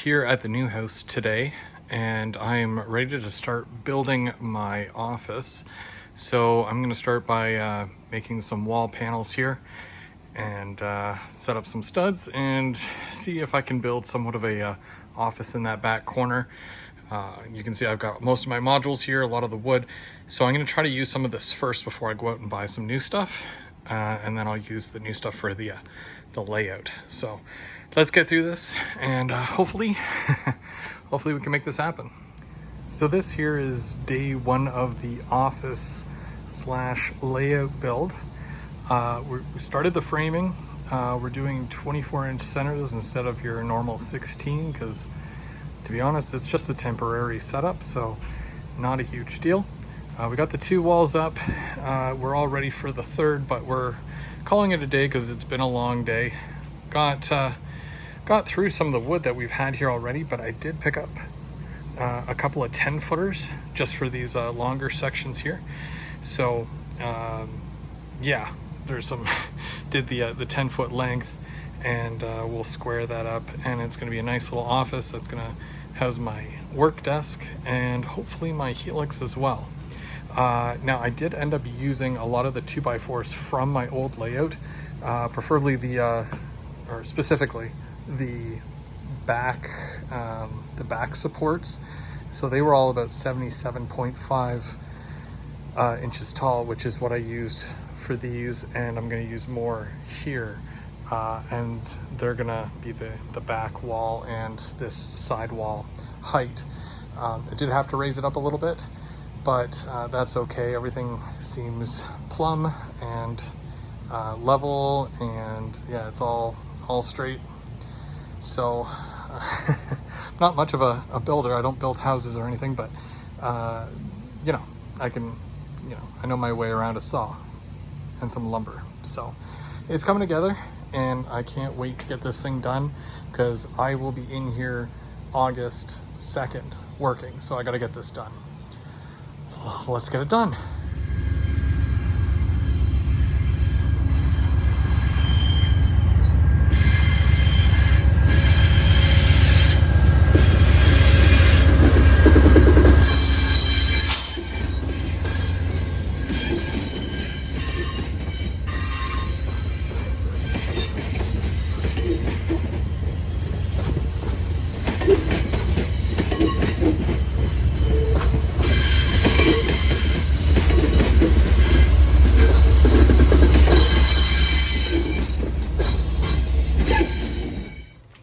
here at the new house today, and I'm ready to start building my office. So I'm going to start by making some wall panels here and set up some studs and see if I can build somewhat of a office in that back corner. You can see I've got most of my modules here, a lot of the wood. So I'm going to try to use some of this first before I go out and buy some new stuff. And then I'll use the new stuff for the layout. So let's get through this and hopefully we can make this happen. So this here is day one of the office / layout build. We started the framing. We're doing 24-inch centers instead of your normal 16 because, to be honest, it's just a temporary setup, so not a huge deal. We got the 2 walls up. We're all ready for the 3rd, but we're calling it a day because it's been a long day. Got through some of the wood that we've had here already, but I did pick up a couple of 10-footers just for these longer sections here. So yeah, there's some did the 10-foot length, and we'll square that up, and it's going to be a nice little office that's going to house my work desk and hopefully my helix as well. Now I did end up using a lot of the 2x4s from my old layout, preferably or specifically the back supports. So they were all about 77.5 inches tall, which is what I used for these, and I'm going to use more here. And they're going to be the back wall and this side wall height. I did have to raise it up a little bit, but that's okay. Everything seems plumb and level, and yeah, it's all straight. So not much of a builder. I don't build houses or anything, but you know, I know my way around a saw and some lumber. So it's coming together, and I can't wait to get this thing done because I will be in here August 2nd working. So I got to get this done. Let's get it done.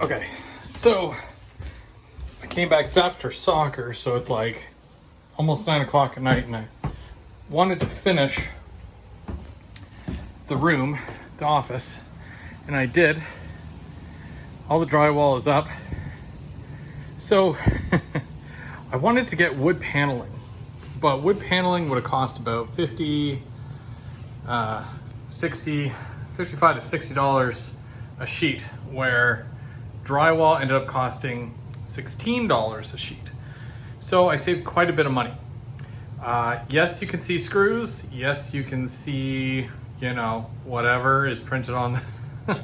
Okay, so I came back. It's after soccer, so it's like almost 9 o'clock at night, and I wanted to finish the room, the office, and I did. All the drywall is up. So I wanted to get wood paneling, but wood paneling would have cost about $55 to $60 a sheet, where drywall ended up costing $16 a sheet. So I saved quite a bit of money. Yes, you can see screws. Yes, you can see, whatever is printed on the,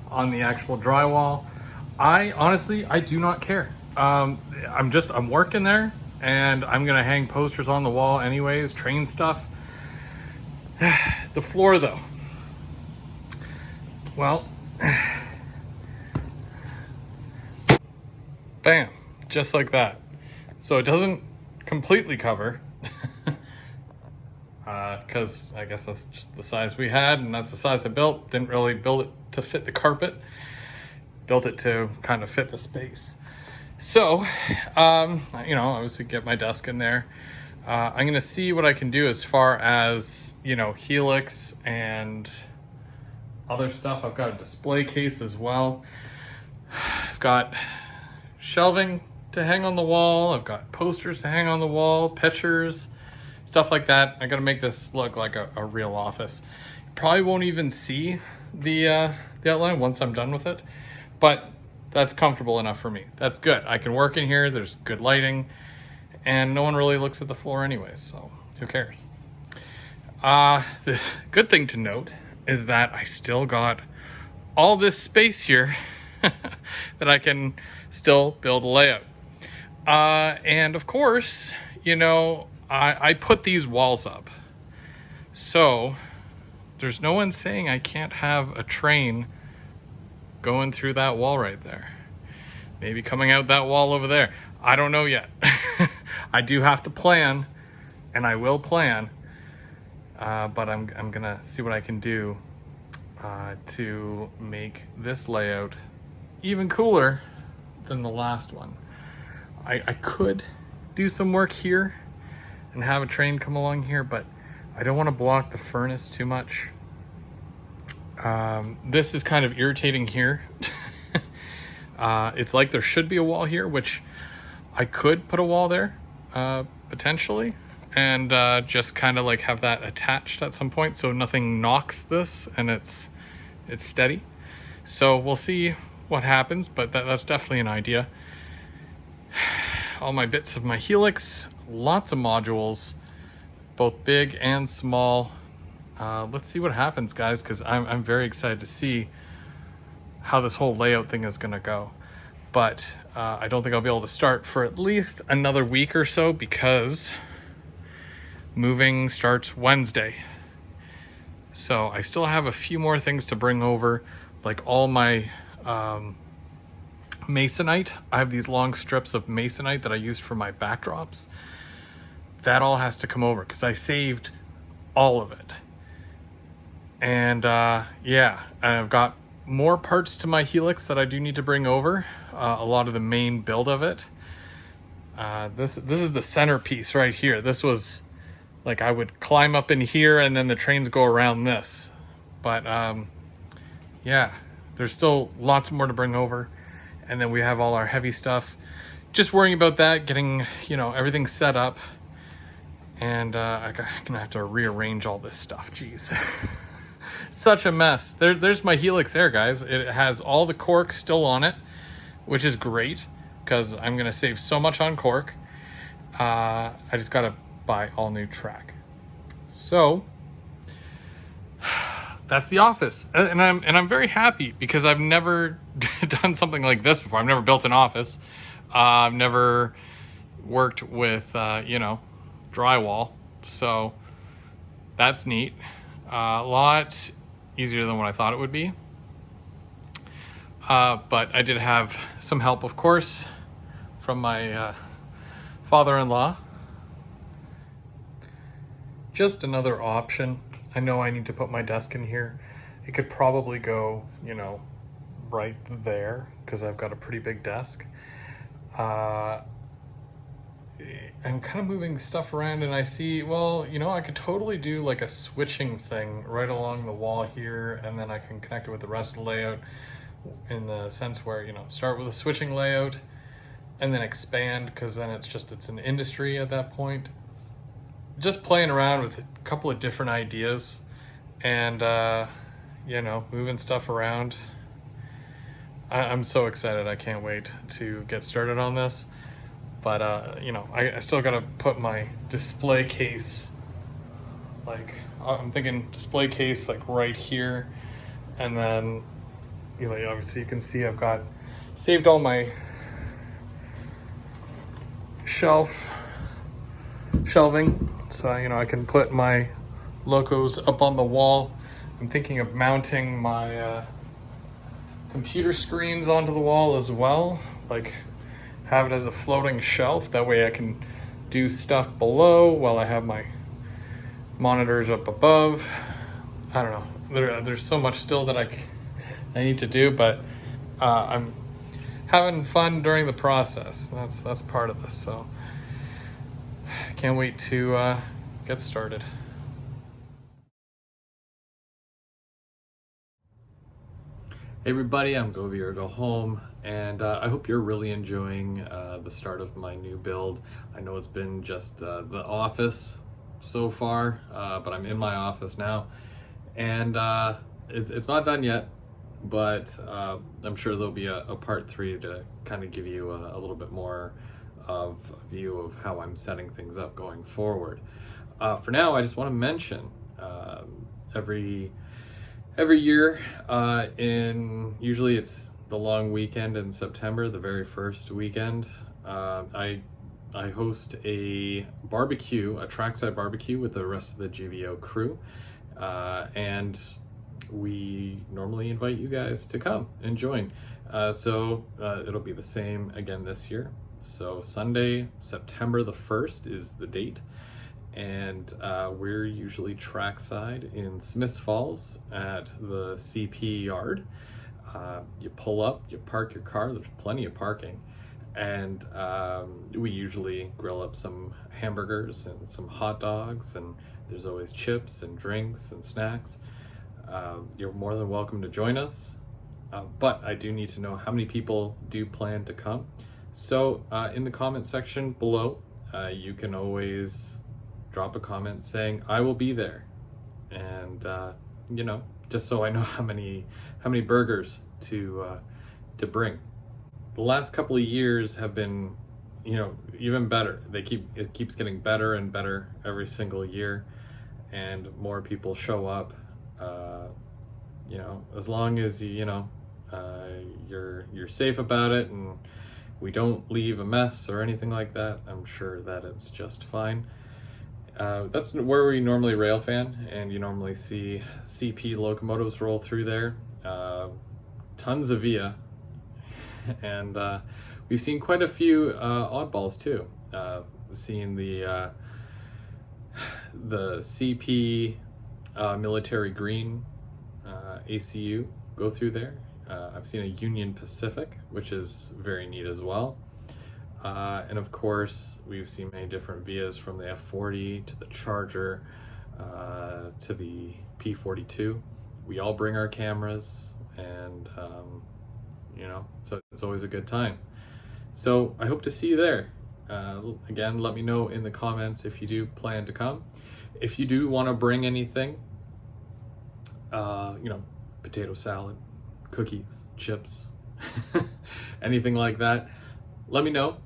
on the actual drywall. I do not care. I'm working there, and I'm gonna hang posters on the wall anyways, train stuff. The floor though, well, bam, just like that. So it doesn't completely cover because I guess that's just the size we had, and that's the size I built. Didn't really build it to fit the carpet, built it to kind of fit the space. So obviously get my desk in there. I'm gonna see what I can do as far as helix and other stuff. I've got a display case as well. I've got shelving to hang on the wall. I've got posters to hang on the wall, pictures, stuff like that. I gotta make this look like a real office. Probably won't even see the outline once I'm done with it, but that's comfortable enough for me. That's good. I can work in here. There's good lighting, and no one really looks at the floor anyways, so who cares? The good thing to note is that I still got all this space here that I can still build a layout. And of course, you know, I put these walls up. So there's no one saying I can't have a train going through that wall right there. Maybe coming out that wall over there. I don't know yet. I do have to plan, and I will plan. But I'm gonna see what I can do to make this layout even cooler than the last one. I could do some work here and have a train come along here, but I don't want to block the furnace too much. This is kind of irritating here. It's like there should be a wall here, which I could put a wall there, potentially, and just kind of like have that attached at some point so nothing knocks this and it's steady. So we'll see what happens, but that's definitely an idea. All my bits of my helix, lots of modules, both big and small. Let's see what happens, guys, because I'm very excited to see how this whole layout thing is gonna go. But I don't think I'll be able to start for at least another week or so, because moving starts Wednesday. So I still have a few more things to bring over, like all my masonite. I have these long strips of masonite that I used for my backdrops. That all has to come over because I saved all of it. And yeah, and I've got more parts to my helix that I do need to bring over. A lot of the main build of it. This is the centerpiece right here. This was like, I would climb up in here and then the trains go around this. But yeah, there's still lots more to bring over. And then we have all our heavy stuff. Just worrying about that, getting, you know, everything set up. And I'm gonna have to rearrange all this stuff. Jeez. Such a mess. There's my helix there, guys. It has all the cork still on it, which is great because I'm gonna save so much on cork. I just gotta buy all new track. So that's the office, and I'm very happy because I've never done something like this before. I've never built an office. I've never worked with you know, drywall, so that's neat. A lot easier than what I thought it would be. But I did have some help, of course, from my father-in-law. Just another option. I know I need to put my desk in here. It could probably go, you know, right there because I've got a pretty big desk. I'm kind of moving stuff around and I see, well, you know, I could totally do like a switching thing right along the wall here, and then I can connect it with the rest of the layout in the sense where, you know, start with a switching layout and then expand, because then it's an industry at that point. Just playing around with a couple of different ideas and, you know, moving stuff around. I'm so excited. I can't wait to get started on this. But, you know, I still got to put my display case, like, I'm thinking display case, like, right here. And then, you know, obviously you can see I've got saved all my shelving. So, you know, I can put my logos up on the wall. I'm thinking of mounting my computer screens onto the wall as well. Like, have it as a floating shelf. That way I can do stuff below while I have my monitors up above. I don't know. There's so much still that I need to do, but I'm having fun during the process. That's part of this. So can't wait to get started. Hey everybody, I'm Go Big or Go Home, and I hope you're really enjoying the start of my new build. I know it's been just the office so far, but I'm in my office now, and it's not done yet, but I'm sure there'll be a part 3 to kind of give you a little bit more of a view of how I'm setting things up going forward. For now, I just want to mention every year, usually it's the long weekend in September, the very first weekend, I host a barbecue, a trackside barbecue with the rest of the GVO crew, and we normally invite you guys to come and join. So it'll be the same again this year. So Sunday, September the 1st is the date, and we're usually trackside in Smiths Falls at the CP yard. You pull up, you park your car, there's plenty of parking, and we usually grill up some hamburgers and some hot dogs, and there's always chips and drinks and snacks. You're more than welcome to join us, but I do need to know how many people do plan to come. So in the comment section below, you can always drop a comment saying I will be there, and you know, just so I know how many burgers to bring. The last couple of years have been, you know, even better. It keeps getting better and better every single year, and more people show up. You know, as long as you're safe about it and we don't leave a mess or anything like that, I'm sure that it's just fine. That's where we normally rail fan, and you normally see CP locomotives roll through there. Tons of VIA, and we've seen quite a few oddballs too. Seeing the CP military green ACU go through there. I've seen a Union Pacific, which is very neat as well. And of course, we've seen many different VIAs, from the F40 to the Charger to the P42. We all bring our cameras, and you know, so it's always a good time. So I hope to see you there. Again, let me know in the comments if you do plan to come. If you do want to bring anything, you know, potato salad, cookies, chips, anything like that, let me know.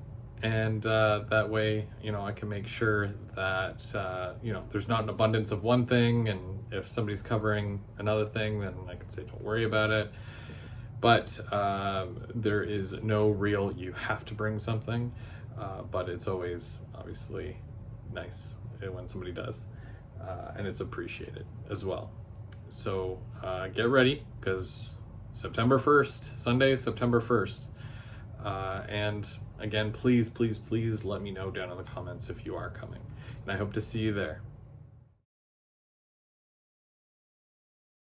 And that way, you know, I can make sure that, you know, there's not an abundance of one thing, and if somebody's covering another thing, then I can say, don't worry about it. But there is no real, you have to bring something, but it's always obviously nice when somebody does, and it's appreciated as well. So get ready, because September 1st, Sunday, September 1st. And again, please let me know down in the comments if you are coming, and I hope to see you there.